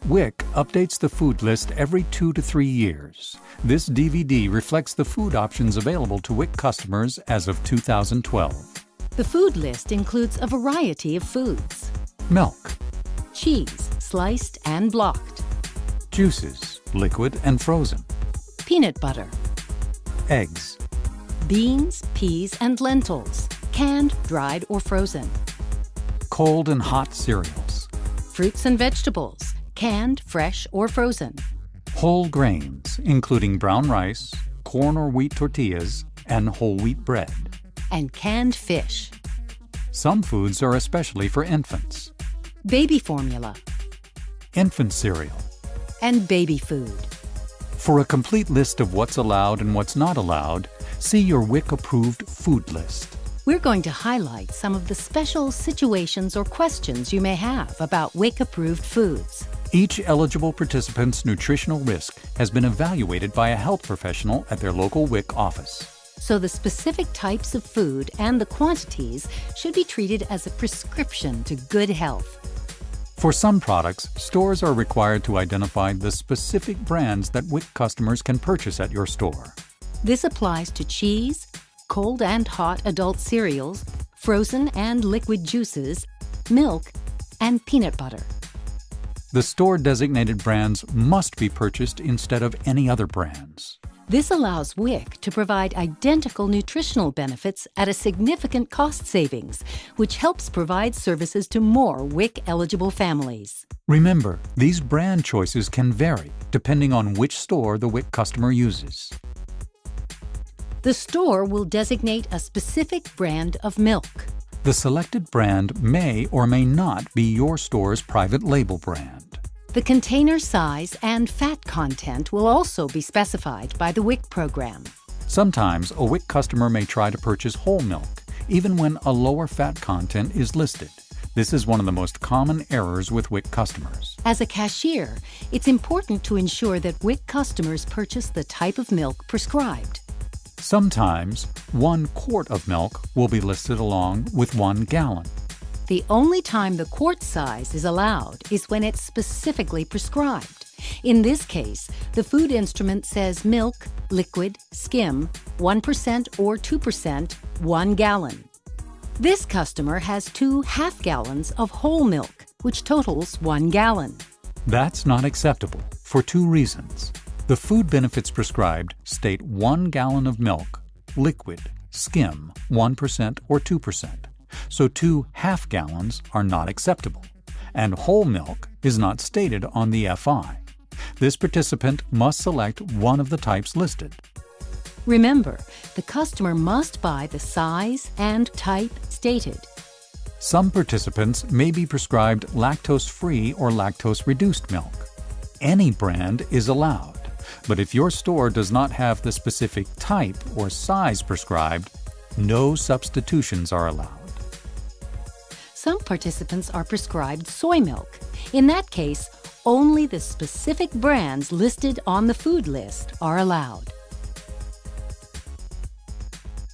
WIC updates the food list every 2 to 3 years. This DVD reflects the food options available to WIC customers as of 2012. The food list includes a variety of foods. Milk, Cheese, sliced and blocked. juices, liquid and frozen, Peanut butter. eggs, Beans, peas, and lentils, canned, dried, or frozen. cold and hot cereals, Fruits and vegetables, canned, fresh, or frozen. whole grains, including brown rice, corn or wheat tortillas, and whole wheat bread. And canned fish. Some foods are especially for infants. Baby formula. Infant cereal. And baby food. For a complete list of what's allowed and what's not allowed, see your WIC-approved food list. We're going to highlight some of the special situations or questions you may have about WIC-approved foods. Each eligible participant's nutritional risk has been evaluated by a health professional at their local WIC office. So the specific types of food and the quantities should be treated as a prescription to good health. For some products, stores are required to identify the specific brands that WIC customers can purchase at your store. This applies to cheese, cold and hot adult cereals, frozen and liquid juices, milk, and peanut butter. The store-designated brands must be purchased instead of any other brands. This allows WIC to provide identical nutritional benefits at a significant cost savings, which helps provide services to more WIC-eligible families. Remember, these brand choices can vary depending on which store the WIC customer uses. The store will designate a specific brand of milk. The selected brand may or may not be your store's private label brand. The container size and fat content will also be specified by the WIC program. Sometimes a WIC customer may try to purchase whole milk, even when a lower fat content is listed. This is one of the most common errors with WIC customers. As a cashier, it's important to ensure that WIC customers purchase the type of milk prescribed. Sometimes 1 quart of milk will be listed along with 1 gallon. The only time the quart size is allowed is when it's specifically prescribed. In this case, the food instrument says milk, liquid, skim, 1% or 2%, 1 gallon. This customer has 2 half gallons of whole milk, which totals 1 gallon. That's not acceptable for 2 reasons. The food benefits prescribed state 1 gallon of milk, liquid, skim, 1% or 2%. So 2 half gallons are not acceptable, and whole milk is not stated on the FI. This participant must select one of the types listed. Remember, the customer must buy the size and type stated. Some participants may be prescribed lactose-free or lactose-reduced milk. Any brand is allowed, but if your store does not have the specific type or size prescribed, no substitutions are allowed. Some participants are prescribed soy milk. In that case, only the specific brands listed on the food list are allowed.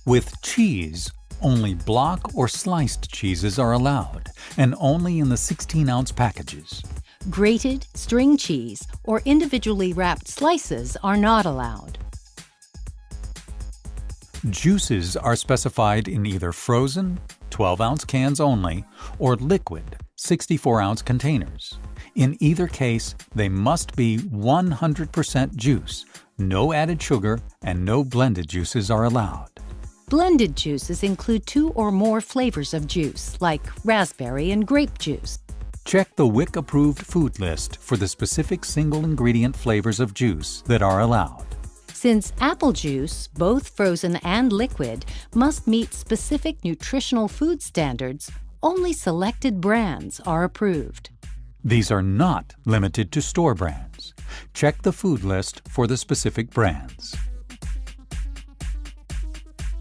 With cheese, only block or sliced cheeses are allowed, and only in the 16-ounce packages. Grated, string cheese, or individually wrapped slices are not allowed. Juices are specified in either frozen, 12-ounce cans only, or liquid, 64-ounce containers. In either case, they must be 100% juice, no added sugar, and no blended juices are allowed. Blended juices include 2 or more flavors of juice, like raspberry and grape juice. Check the WIC-approved food list for the specific single-ingredient flavors of juice that are allowed. Since apple juice, both frozen and liquid, must meet specific nutritional food standards, only selected brands are approved. These are not limited to store brands. Check the food list for the specific brands.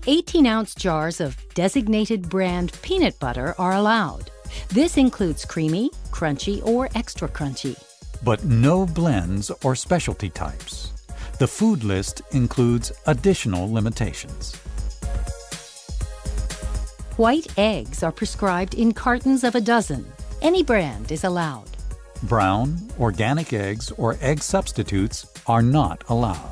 18-ounce jars of designated brand peanut butter are allowed. This includes creamy, crunchy, or extra crunchy. But no blends or specialty types. The food list includes additional limitations. White eggs are prescribed in cartons of a dozen. Any brand is allowed. Brown, organic eggs, or egg substitutes are not allowed.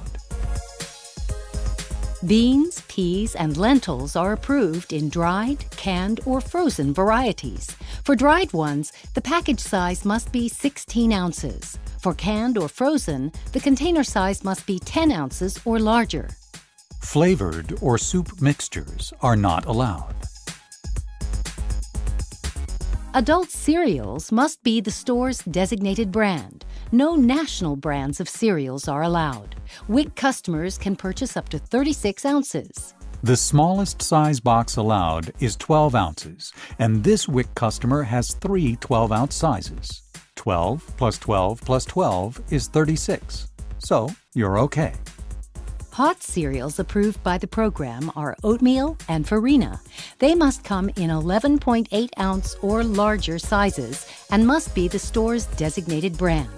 Beans, peas, and lentils are approved in dried, canned, or frozen varieties. For dried ones, the package size must be 16 ounces. For canned or frozen, the container size must be 10 ounces or larger. Flavored or soup mixtures are not allowed. Adult cereals must be the store's designated brand. No national brands of cereals are allowed. WIC customers can purchase up to 36 ounces. The smallest size box allowed is 12 ounces, and this WIC customer has 3 12-ounce sizes. 12 plus 12 plus 12 is 36, so you're okay. Hot cereals approved by the program are oatmeal and farina. They must come in 11.8-ounce or larger sizes and must be the store's designated brand.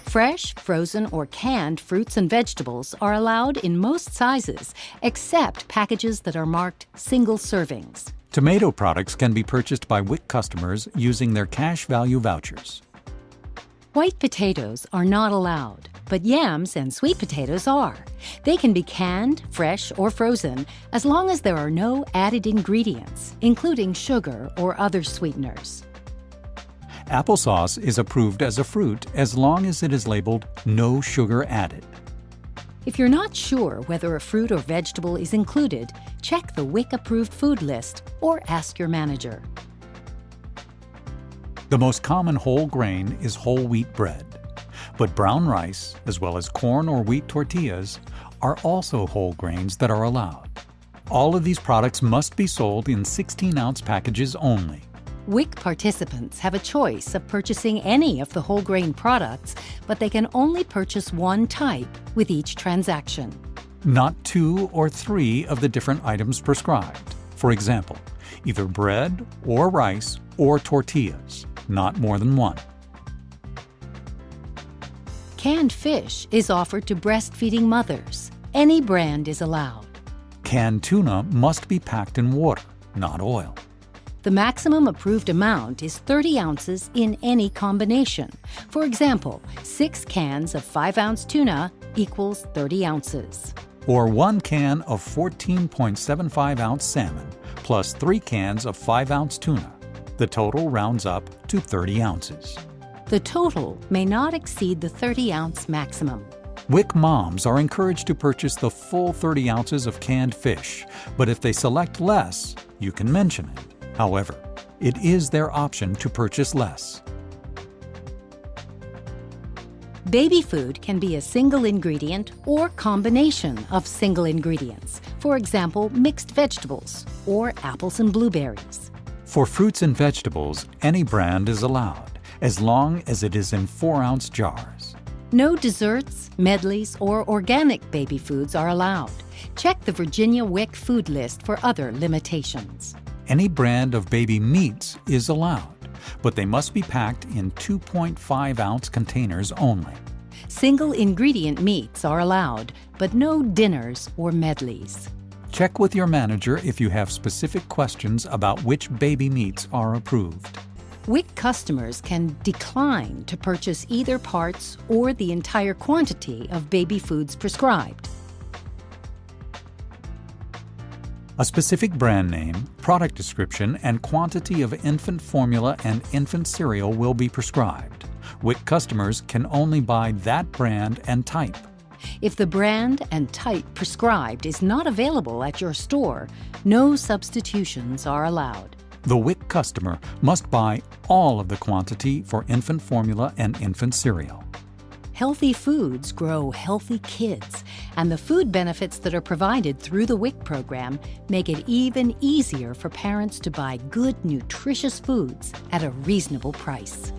Fresh, frozen, or canned fruits and vegetables are allowed in most sizes, except packages that are marked single servings. Tomato products can be purchased by WIC customers using their cash value vouchers. White potatoes are not allowed, but yams and sweet potatoes are. They can be canned, fresh, or frozen as long as there are no added ingredients, including sugar or other sweeteners. Applesauce is approved as a fruit as long as it is labeled "no sugar added." If you're not sure whether a fruit or vegetable is included, check the WIC approved food list or ask your manager. The most common whole grain is whole wheat bread, but brown rice, as well as corn or wheat tortillas, are also whole grains that are allowed. All of these products must be sold in 16-ounce packages only. WIC participants have a choice of purchasing any of the whole grain products, but they can only purchase one type with each transaction. Not 2 or 3 of the different items prescribed. For example, either bread or rice or tortillas, not more than 1. Canned fish is offered to breastfeeding mothers. Any brand is allowed. Canned tuna must be packed in water, not oil. The maximum approved amount is 30 ounces in any combination. For example, 6 cans of 5-ounce tuna equals 30 ounces. Or 1 can of 14.75-ounce salmon plus 3 cans of 5-ounce tuna. The total rounds up to 30 ounces. The total may not exceed the 30-ounce maximum. WIC moms are encouraged to purchase the full 30 ounces of canned fish, but if they select less, you can mention it. However, it is their option to purchase less. Baby food can be a single ingredient or combination of single ingredients. For example, mixed vegetables or apples and blueberries. For fruits and vegetables, any brand is allowed, as long as it is in 4-ounce jars. No desserts, medleys, or organic baby foods are allowed. Check the Virginia WIC food list for other limitations. Any brand of baby meats is allowed, but they must be packed in 2.5-ounce containers only. Single ingredient meats are allowed, but no dinners or medleys. Check with your manager if you have specific questions about which baby meats are approved. WIC customers can decline to purchase either parts or the entire quantity of baby foods prescribed. A specific brand name, product description, and quantity of infant formula and infant cereal will be prescribed. WIC customers can only buy that brand and type. If the brand and type prescribed is not available at your store, no substitutions are allowed. The WIC customer must buy all of the quantity for infant formula and infant cereal. Healthy foods grow healthy kids, and the food benefits that are provided through the WIC program make it even easier for parents to buy good, nutritious foods at a reasonable price.